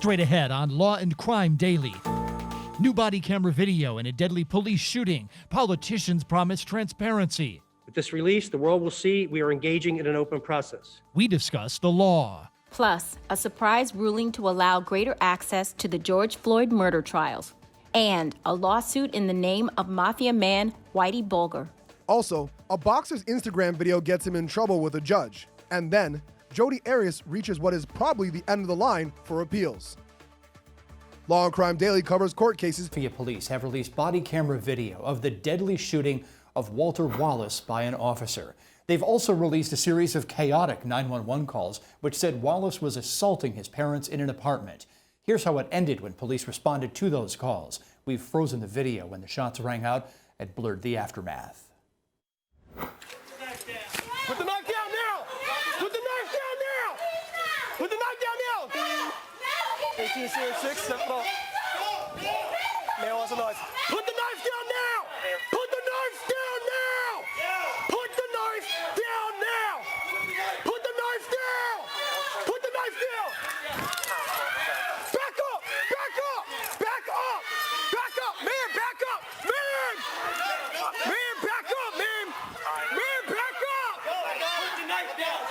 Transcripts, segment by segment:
Straight ahead on Law and Crime Daily. New body camera video in a deadly police shooting. Politicians promise transparency. With this release, the world will see we are engaging in an open process. We discuss the law. Plus, a surprise ruling to allow greater access to the George Floyd murder trials. And a lawsuit in the name of Mafia man Whitey Bulger. Also, a boxer's Instagram video gets him in trouble with a judge. And then, Jodi Arias reaches what is probably the end of the line for appeals. Law and Crime Daily covers court cases. Mafia police have released body camera video of the deadly shooting of Walter Wallace by an officer. They've also released a series of chaotic 911 calls which said Wallace was assaulting his parents in an apartment. Here's how it ended when police responded to those calls. We've frozen the video when the shots rang out and blurred the aftermath. Put the knife down now! Put the knife down now! Put the knife down now! 1806, step it up. Man wants a knife. Put the knife down now! Put the knife down now! Put the knife down now! Put the knife down! Put the knife down! Back up! Back up! Back up! Back up! Man, back up! Man! Man, back up, man! Man, back up! Put the knife down!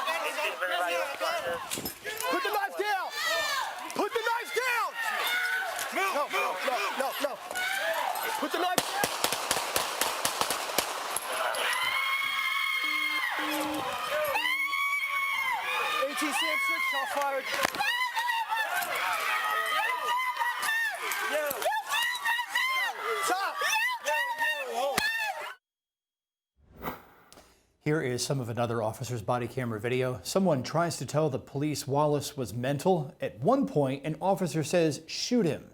Put the knife down! Put the knife down! No. Put the knife down! 18 shot fired. Stop! Here is some of another officer's body camera video. Someone tries to tell the police Wallace was mental. At one point, an officer says, "Shoot him."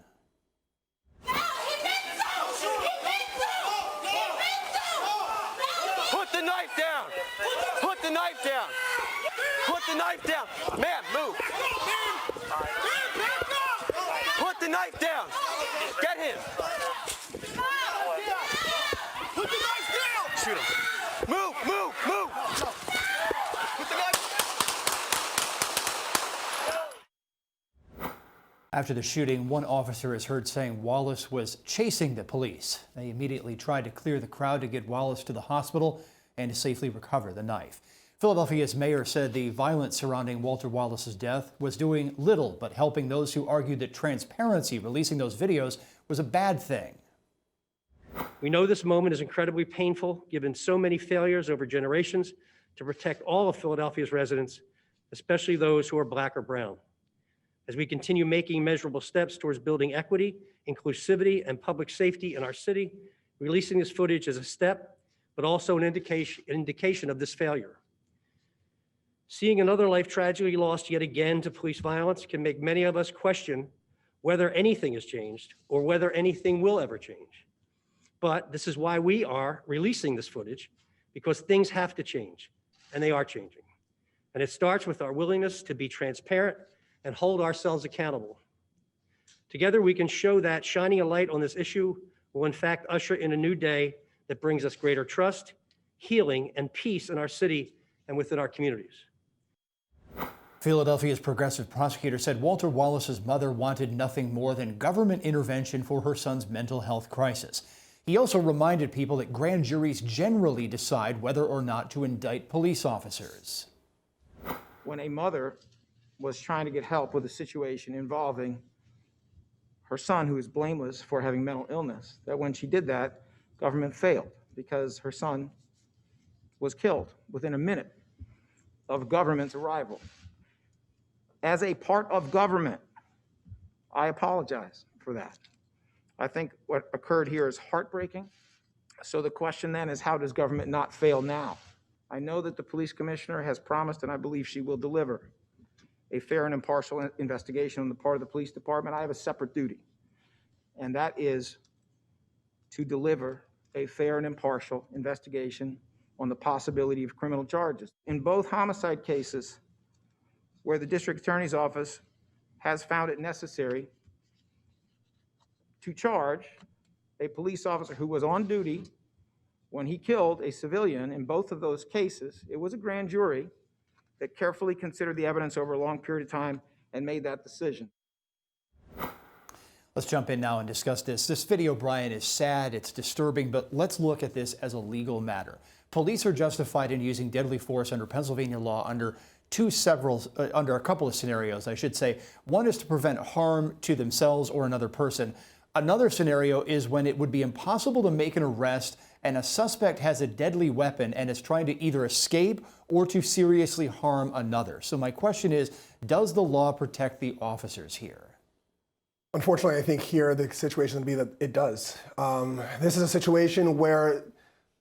Put the knife down! Put the knife down! Put the knife down! Man, move! Put the knife down! Get him! Put the knife down! Shoot him! Move! Put the knife. After the shooting, one officer is heard saying Wallace was chasing the police. They immediately tried to clear the crowd to get Wallace to the hospital and to safely recover the knife. Philadelphia's mayor said the violence surrounding Walter Wallace's death was doing little but helping those who argued that transparency releasing those videos was a bad thing. We know this moment is incredibly painful, given so many failures over generations to protect all of Philadelphia's residents, especially those who are Black or brown. As we continue making measurable steps towards building equity, inclusivity, and public safety in our city, releasing this footage is a step, but also an indication of this failure. Seeing another life tragically lost yet again to police violence can make many of us question whether anything has changed or whether anything will ever change. But this is why we are releasing this footage, because things have to change, and they are changing. And it starts with our willingness to be transparent and hold ourselves accountable. Together, we can show that shining a light on this issue will in fact usher in a new day that brings us greater trust, healing, and peace in our city and within our communities. Philadelphia's progressive prosecutor said Walter Wallace's mother wanted nothing more than government intervention for her son's mental health crisis. He also reminded people that grand juries generally decide whether or not to indict police officers. When a mother was trying to get help with a situation involving her son, who is blameless for having mental illness, that when she did that, government failed because her son was killed within a minute of government's arrival. As a part of government, I apologize for that. I think what occurred here is heartbreaking. So the question then is, how does government not fail now? I know that the police commissioner has promised, and I believe she will deliver, a fair and impartial investigation on the part of the police department. I have a separate duty, and that is to deliver a fair and impartial investigation on the possibility of criminal charges. In both homicide cases where the district attorney's office has found it necessary to charge a police officer who was on duty when he killed a civilian, in both of those cases, it was a grand jury that carefully considered the evidence over a long period of time and made that decision. Let's jump in now and discuss this. This video, Brian, is sad, it's disturbing, but let's look at this as a legal matter. Police are justified in using deadly force under Pennsylvania law under a couple of scenarios, I should say. One is to prevent harm to themselves or another person. Another scenario is when it would be impossible to make an arrest and a suspect has a deadly weapon and is trying to either escape or to seriously harm another. So my question is, does the law protect the officers here? Unfortunately, I think here the situation would be that it does. This is a situation where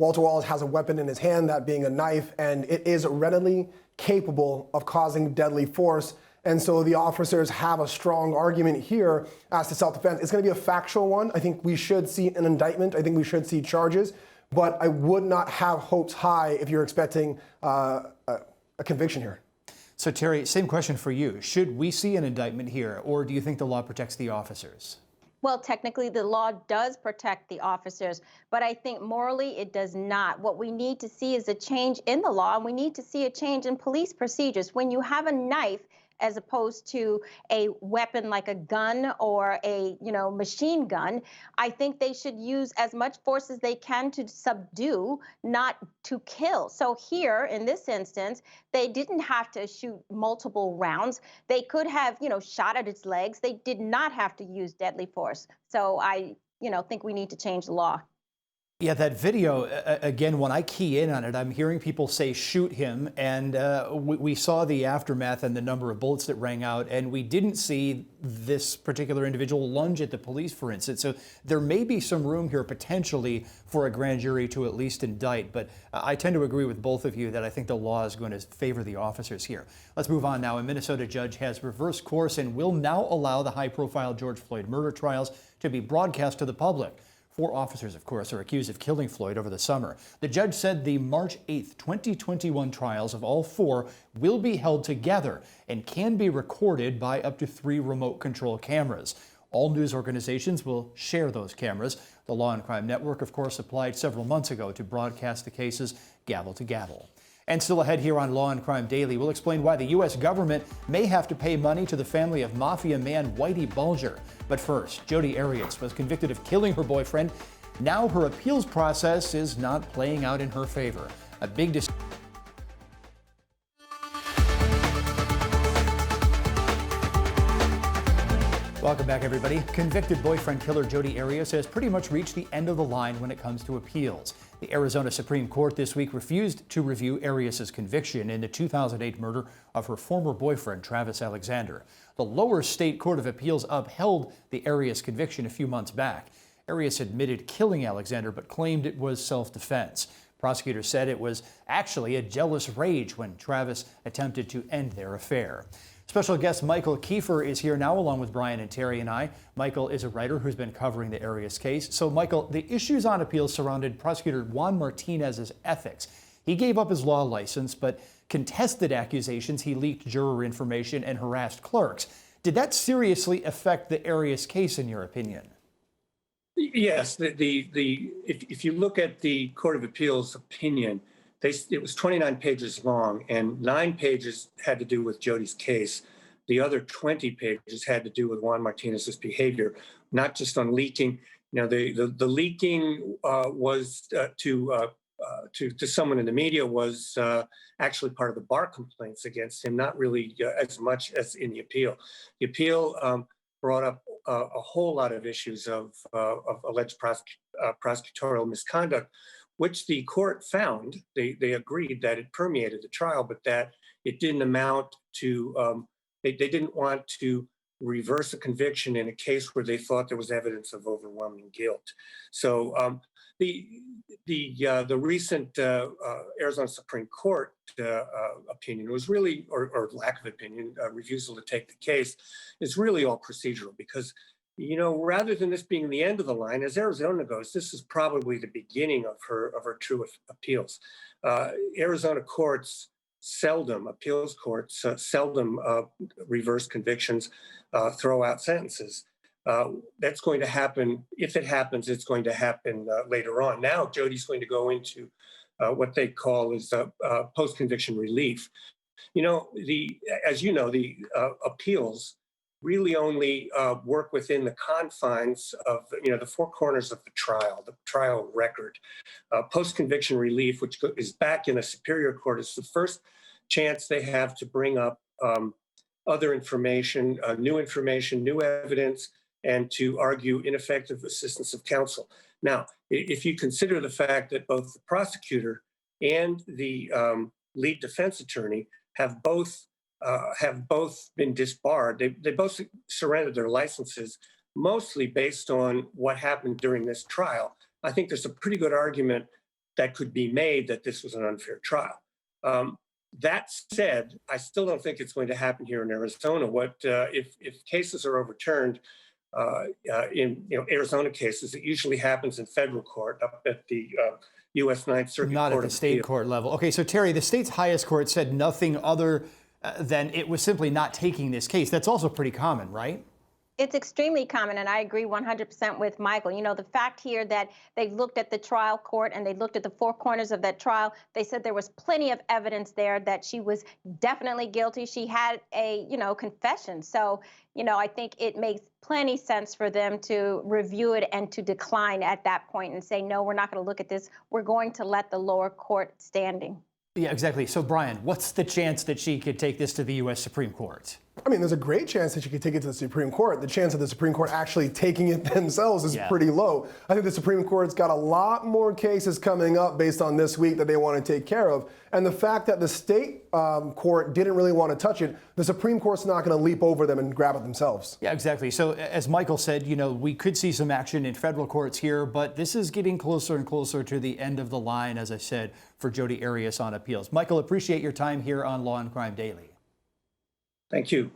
Walter Wallace has a weapon in his hand, that being a knife, and it is readily capable of causing deadly force. And so the officers have a strong argument here as to self-defense. It's going to be a factual one. I think we should see an indictment. I think we should see charges. But I would not have hopes high if you're expecting a conviction here. So, Terry, same question for you. Should we see an indictment here, or do you think the law protects the officers? Well, technically, the law does protect the officers, but I think morally it does not. What we need to see is a change in the law, and we need to see a change in police procedures. When you have a knife, as opposed to a weapon like a gun or a machine gun, I think they should use as much force as they can to subdue, not to kill. So here, in this instance, they didn't have to shoot multiple rounds. They could have, shot at its legs. They did not have to use deadly force. So I, think we need to change the law. Yeah, that video, again, when I key in on it, I'm hearing people say, shoot him. And we saw the aftermath and the number of bullets that rang out, and we didn't see this particular individual lunge at the police, for instance. So there may be some room here potentially for a grand jury to at least indict. But I tend to agree with both of you that I think the law is going to favor the officers here. Let's move on now. A Minnesota judge has reversed course and will now allow the high-profile George Floyd murder trials to be broadcast to the public. 4 officers, of course, are accused of killing Floyd over the summer. The judge said the March 8th, 2021 trials of all 4 will be held together and can be recorded by up to 3 remote control cameras. All news organizations will share those cameras. The Law&Crime Network, of course, applied several months ago to broadcast the cases gavel to gavel. And still ahead here on Law&Crime Daily, we'll explain why the U.S. government may have to pay money to the family of Mafia man Whitey Bulger. But first, Jodi Arias was convicted of killing her boyfriend. Now her appeals process is not playing out in her favor. A big Welcome back, everybody. Convicted boyfriend killer Jodi Arias has pretty much reached the end of the line when it comes to appeals. The Arizona Supreme Court this week refused to review Arias' conviction in the 2008 murder of her former boyfriend, Travis Alexander. The lower state court of appeals upheld the Arias conviction a few months back. Arias admitted killing Alexander, but claimed it was self-defense. Prosecutors said it was actually a jealous rage when Travis attempted to end their affair. Special guest Michael Kiefer is here now, along with Brian and Terry and I. Michael is a writer who's been covering the Arias case. So, Michael, the issues on appeal surrounded prosecutor Juan Martinez's ethics. He gave up his law license, but contested accusations he leaked juror information and harassed clerks. Did that seriously affect the Arias case, in your opinion? Yes. If you look at the Court of Appeals opinion, it was 29 pages long, and 9 pages had to do with Jodi's case. The other 20 pages had to do with Juan Martinez's behavior, not just on leaking. The leaking was to someone in the media was actually part of the bar complaints against him, not really as much as in the appeal. The appeal brought up a whole lot of issues of alleged prosecutorial misconduct, which the court found. They agreed that it permeated the trial, but that it didn't amount to, they didn't want to reverse a conviction in a case where they thought there was evidence of overwhelming guilt. So the recent Arizona Supreme Court opinion was really, or lack of opinion, refusal to take the case, is really all procedural because, rather than this being the end of the line, as Arizona goes, this is probably the beginning of her true appeals. Arizona courts appeals courts seldom reverse convictions, throw out sentences. That's going to happen. If it happens, it's going to happen later on. Now, Jodi's going to go into what they call is post-conviction relief. The appeals really only work within the confines of, the four corners of the trial record. Post-conviction relief, which is back in a superior court, is the first chance they have to bring up other information, new evidence, and to argue ineffective assistance of counsel. Now, if you consider the fact that both the prosecutor and the lead defense attorney have both been disbarred, they both surrendered their licenses, mostly based on what happened during this trial. I think there's a pretty good argument that could be made that this was an unfair trial. That said, I still don't think it's going to happen here in Arizona. If cases are overturned in Arizona cases, it usually happens in federal court up at the U.S. Ninth Circuit. Not at the state court level. Okay, so Terry, the state's highest court said nothing other than it was simply not taking this case. That's also pretty common, right? It's extremely common, and I agree 100% with Michael. The fact here that they looked at the trial court and they looked at the four corners of that trial, they said there was plenty of evidence there that she was definitely guilty. She had a, confession. So, I think it makes plenty sense for them to review it and to decline at that point and say, no, we're not going to look at this. We're going to let the lower court standing. Yeah, exactly. So, Brian, what's the chance that she could take this to the U.S. Supreme Court? I mean, there's a great chance that she could take it to the Supreme Court. The chance of the Supreme Court actually taking it themselves is pretty low. I think the Supreme Court's got a lot more cases coming up based on this week that they want to take care of. And the fact that the state court didn't really want to touch it, the Supreme Court's not going to leap over them and grab it themselves. Yeah, exactly. So as Michael said, we could see some action in federal courts here, but this is getting closer and closer to the end of the line, as I said, for Jodi Arias on appeals. Michael, appreciate your time here on Law and Crime Daily. Thank you.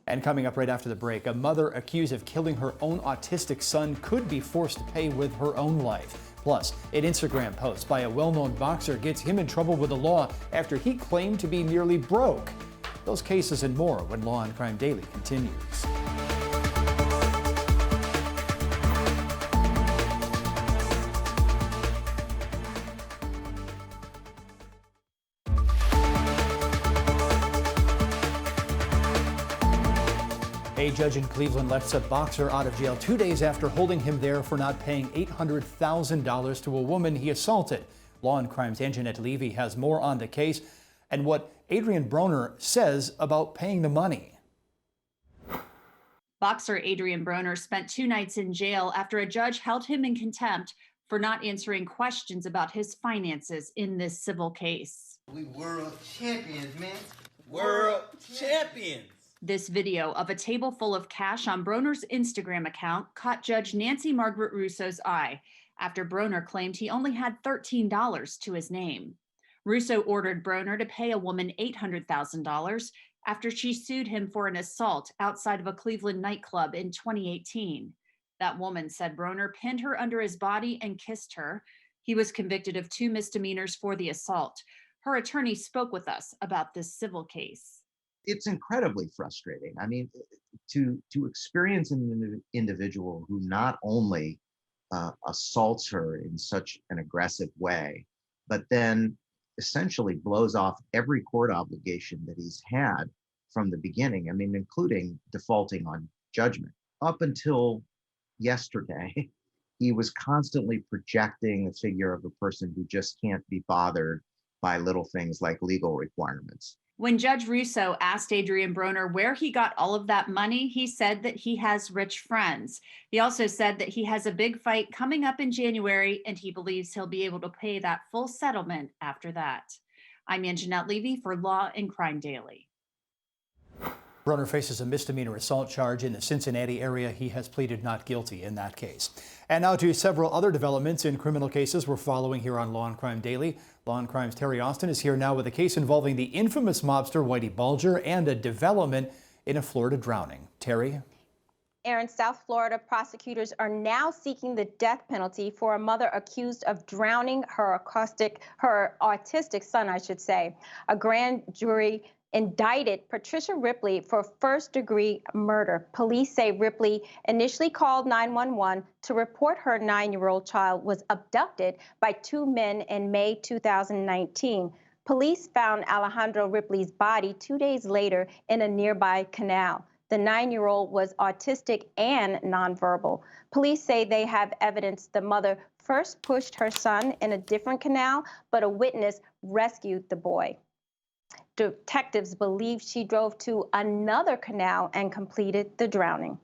And coming up right after the break, a mother accused of killing her own autistic son could be forced to pay with her own life. Plus, an Instagram post by a well-known boxer gets him in trouble with the law after he claimed to be nearly broke. Those cases and more when Law and Crime Daily continues. A judge in Cleveland lets a boxer out of jail 2 days after holding him there for not paying $800,000 to a woman he assaulted. Law and Crime's Angenette Levy has more on the case and what Adrian Broner says about paying the money. Boxer Adrian Broner spent 2 nights in jail after a judge held him in contempt for not answering questions about his finances in this civil case. We world champions, man. World champions. This video of a table full of cash on Broner's Instagram account caught Judge Nancy Margaret Russo's eye after Broner claimed he only had $13 to his name. Russo ordered Broner to pay a woman $800,000 after she sued him for an assault outside of a Cleveland nightclub in 2018. That woman said Broner pinned her under his body and kissed her. He was convicted of 2 misdemeanors for the assault. Her attorney spoke with us about this civil case. It's incredibly frustrating. I mean, to experience an individual who not only assaults her in such an aggressive way, but then essentially blows off every court obligation that he's had from the beginning. I mean, including defaulting on judgment. Up until yesterday, he was constantly projecting the figure of a person who just can't be bothered by little things like legal requirements. When Judge Russo asked Adrian Broner where he got all of that money, he said that he has rich friends. He also said that he has a big fight coming up in January, and he believes he'll be able to pay that full settlement after that. I'm Angenette Levy for Law and Crime Daily. Broner faces a misdemeanor assault charge in the Cincinnati area. He has pleaded not guilty in that case. And now to several other developments in criminal cases we're following here on Law and Crime Daily. Law and Crime's Terri Austin is here now with a case involving the infamous mobster Whitey Bulger and a development in a Florida drowning. Terry? Aaron, South Florida prosecutors are now seeking the death penalty for a mother accused of drowning her autistic son, I should say. A grand jury indicted Patricia Ripley for first-degree murder. Police say Ripley initially called 911 to report her 9-year-old child was abducted by 2 men in May 2019. Police found Alejandro Ripley's body 2 days later in a nearby canal. The 9-year-old was autistic and nonverbal. Police say they have evidence the mother first pushed her son in a different canal, but a witness rescued the boy. Detectives believe she drove to another canal and completed the drowning.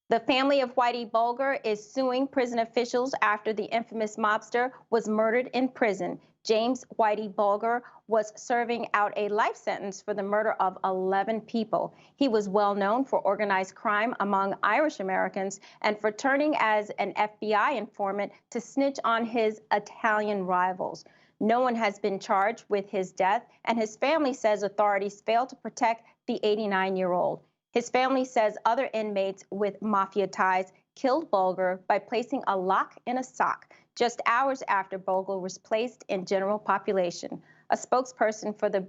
The family of Whitey Bulger is suing prison officials after the infamous mobster was murdered in prison. James Whitey Bulger was serving out a life sentence for the murder of 11 people. He was well known for organized crime among Irish Americans and for turning as an FBI informant to snitch on his Italian rivals. No one has been charged with his death, and his family says authorities failed to protect the 89-year-old. His family says other inmates with Mafia ties killed Bulger by placing a lock in a sock just hours after Bulger was placed in general population. A spokesperson for the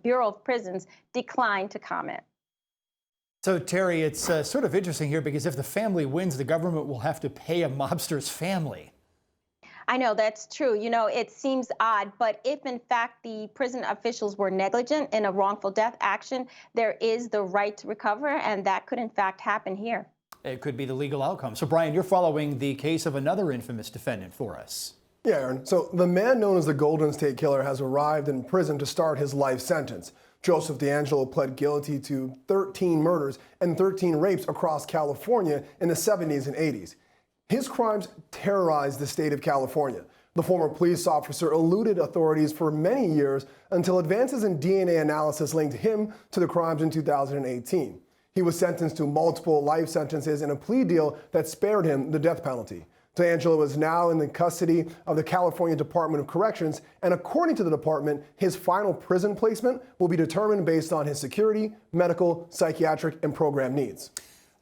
Bureau of Prisons declined to comment. So, Terry, it's sort of interesting here because if the family wins, the government will have to pay a mobster's family. I know that's true. You know, it seems odd, but if in fact the prison officials were negligent in a wrongful death action, there is the right to recover, and that could in fact happen here. It could be the legal outcome. So, Brian, you're following the case of another infamous defendant for us. Yeah, Aaron. So the man known as the Golden State Killer has arrived in prison to start his life sentence. Joseph DeAngelo pled guilty to 13 murders and 13 rapes across California in the 70s and 80s. His crimes terrorized the state of California. The former police officer eluded authorities for many years until advances in DNA analysis linked him to the crimes in 2018. He was sentenced to multiple life sentences in a plea deal that spared him the death penalty. DeAngelo is now in the custody of the California Department of Corrections, and according to the department, his final prison placement will be determined based on his security, medical, psychiatric, and program needs.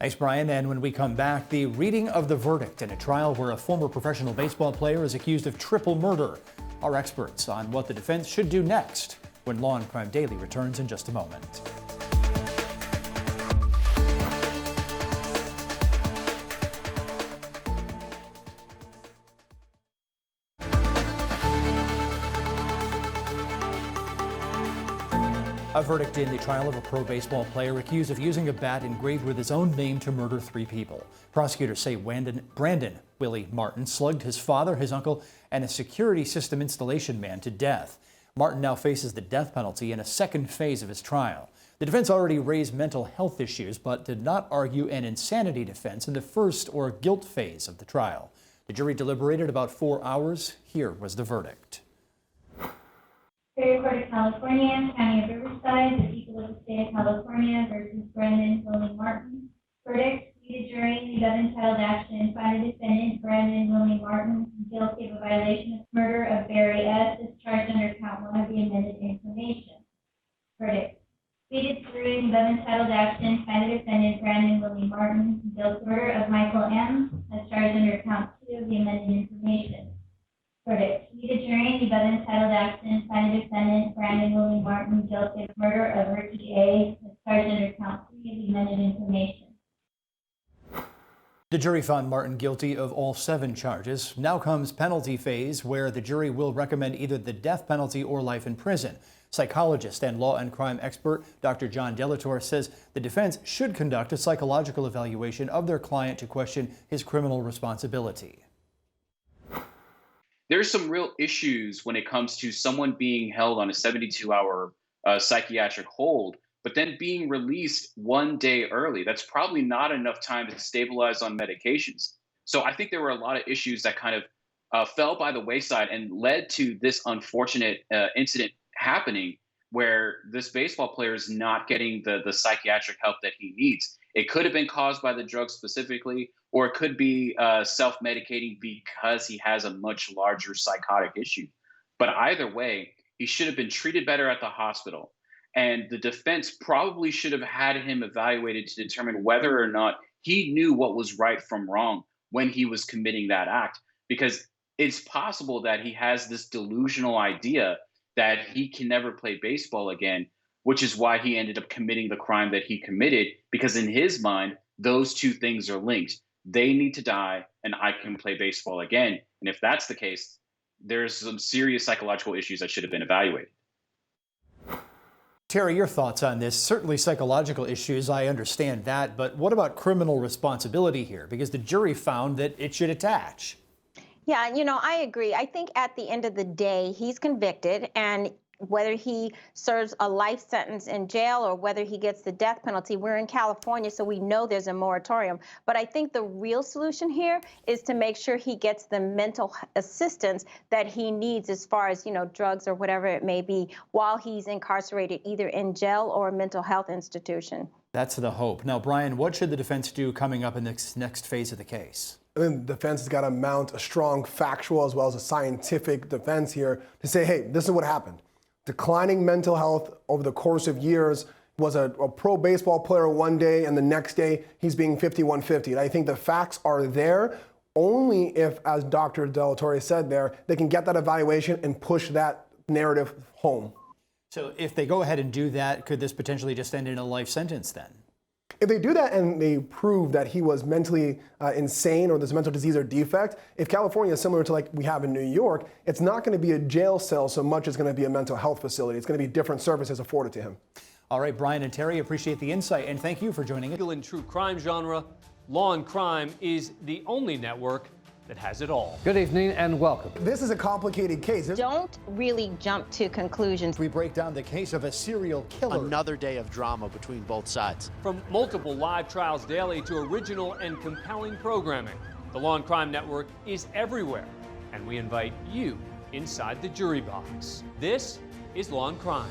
Thanks, Brian. And when we come back, the reading of the verdict in a trial where a former professional baseball player is accused of triple murder. Our experts on what the defense should do next when Law and Crime Daily returns in just a moment. A verdict in the trial of a pro baseball player accused of using a bat engraved with his own name to murder 3 people. Prosecutors say Brandon Willie Martin slugged his father, his uncle, and a security system installation man to death. Martin now faces the death penalty in a second phase of his trial. The defense already raised mental health issues, but did not argue an insanity defense in the first or guilt phase of the trial. The jury deliberated about 4 hours. Here was the verdict. Superior Court of California, County of Riverside, the people of the state of California versus Brandon Willie Martin. Verdict: we, the jury, leave unentitled action, find the defendant, Brandon Willie Martin, guilty of a violation of murder of Barry S. as charged under count 1 of the amended information. Verdict: we, the jury, leave unentitled action, find the defendant, Brandon Willie Martin, guilty of murder of Michael M. as charged under count 2 of the amended information. Verdict: we, the jury, leave unentitled action, find the defendant, Brandon Willie Martin, guilty of murder of Richie A. as charged under count 3 of the amended information. The jury found Martin guilty of all 7 charges. Now comes penalty phase, where the jury will recommend either the death penalty or life in prison. Psychologist and law and crime expert Dr. John Delatorre says the defense should conduct a psychological evaluation of their client to question his criminal responsibility. There's some real issues when it comes to someone being held on a 72-hour psychiatric hold, but then being released 1 day early. That's probably not enough time to stabilize on medications. So I think there were a lot of issues that kind of fell by the wayside and led to this unfortunate incident happening, where this baseball player is not getting the psychiatric help that he needs. It could have been caused by the drug specifically, or it could be self-medicating because he has a much larger psychotic issue. But either way, he should have been treated better at the hospital. And the defense probably should have had him evaluated to determine whether or not he knew what was right from wrong when he was committing that act. Because it's possible that he has this delusional idea that he can never play baseball again, which is why he ended up committing the crime that he committed, because in his mind, those two things are linked. They need to die, and I can play baseball again. And if that's the case, there's some serious psychological issues that should have been evaluated. Terry, your thoughts on this? Certainly psychological issues, I understand that, but what about criminal responsibility here? Because the jury found that it should attach. Yeah, I agree. I think at the end of the day, he's convicted, and whether he serves a life sentence in jail or whether he gets the death penalty, we're in California, so we know there's a moratorium. But I think the real solution here is to make sure he gets the mental assistance that he needs as far as, drugs or whatever it may be, while he's incarcerated either in jail or a mental health institution. That's the hope. Now, Brian, what should the defense do coming up in this next phase of the case? I think the defense has got to mount a strong factual as well as a scientific defense here to say, hey, this is what happened. Declining mental health over the course of years, was a pro baseball player one day and the next day he's being 5150. And I think the facts are there only if, as Dr. Delatorre said there, they can get that evaluation and push that narrative home. So if they go ahead and do that, could this potentially just end in a life sentence then? If they do that and they prove that he was mentally insane or there's a mental disease or defect, if California is similar to like we have in New York, it's not going to be a jail cell so much as going to be a mental health facility. It's going to be different services afforded to him. All right, Brian and Terry, appreciate the insight, and thank you for joining us. In true crime genre, Law and Crime is the only network that has it all. Good evening and welcome. This is a complicated case. Don't really jump to conclusions. We break down the case of a serial killer. Another day of drama between both sides. From multiple live trials daily to original and compelling programming, the Law and Crime Network is everywhere, and we invite you inside the jury box. This is Law and Crime.